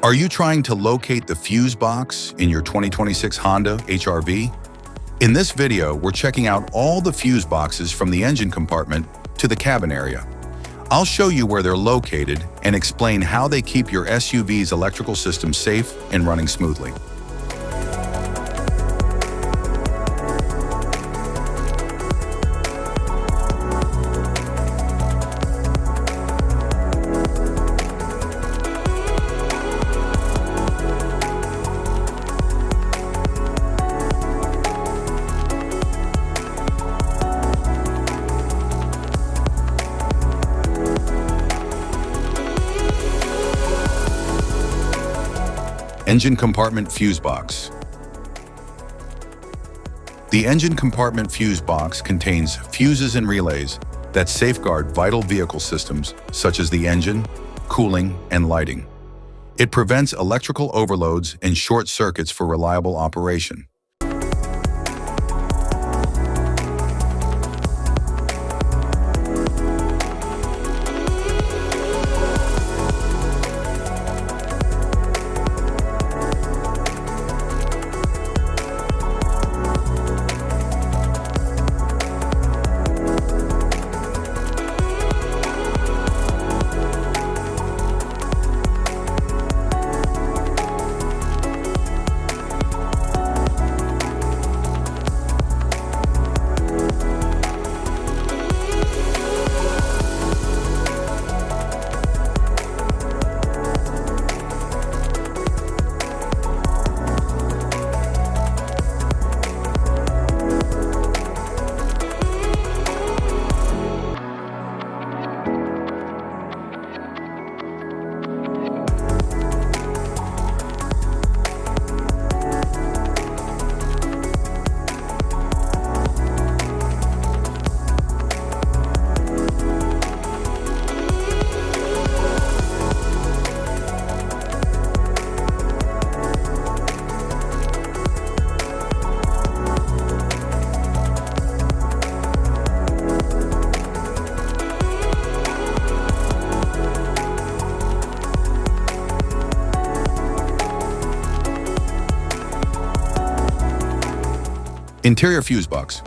Are you trying to locate the fuse box in your 2026 Honda HR-V? In this video, we're checking out all the fuse boxes from the engine compartment to the cabin area. I'll show you where they're located and explain how they keep your SUV's electrical system safe and running smoothly. Engine compartment fuse box. The engine compartment fuse box contains fuses and relays that safeguard vital vehicle systems such as the engine, cooling, and lighting. It prevents electrical overloads and short circuits for reliable operation. Interior fuse box.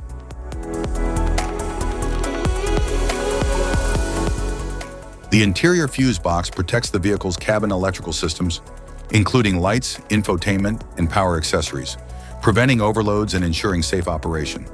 The interior fuse box protects the vehicle's cabin electrical systems, including lights, infotainment, and power accessories, preventing overloads and ensuring safe operation.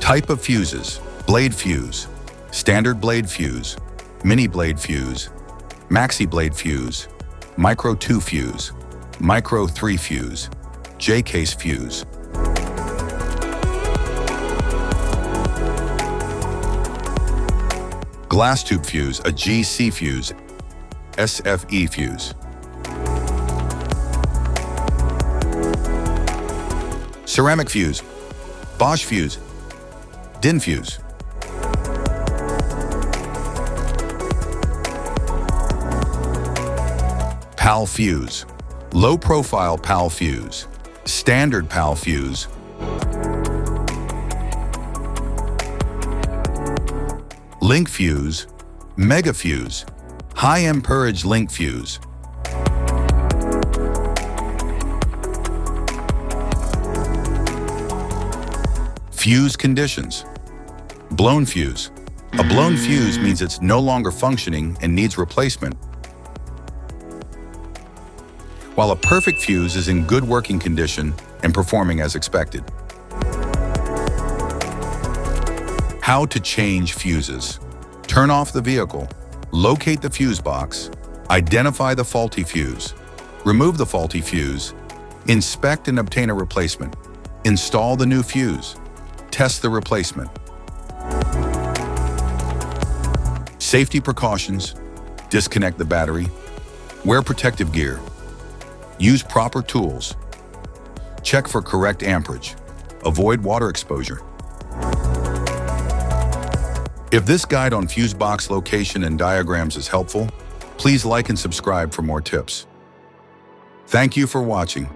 Type of fuses: blade fuse, standard blade fuse, mini blade fuse, maxi blade fuse, micro 2 fuse, micro 3 fuse, J-case fuse. Glass tube fuse, a GC fuse, SFE fuse. Ceramic fuse, Bosch fuse, DIN fuse. PAL fuse, low profile PAL fuse, standard PAL fuse, link fuse, mega fuse, high amperage link fuse. Fuse conditions. Blown fuse. A blown fuse means it's no longer functioning and needs replacement, while a perfect fuse is in good working condition and performing as expected. How to change fuses. Turn off the vehicle, locate the fuse box, identify the faulty fuse, remove the faulty fuse, inspect and obtain a replacement, install the new fuse, test the replacement. Safety precautions: disconnect the battery, wear protective gear, use proper tools, check for correct amperage, avoid water exposure. If this guide on fuse box location and diagrams is helpful, please like and subscribe for more tips. Thank you for watching.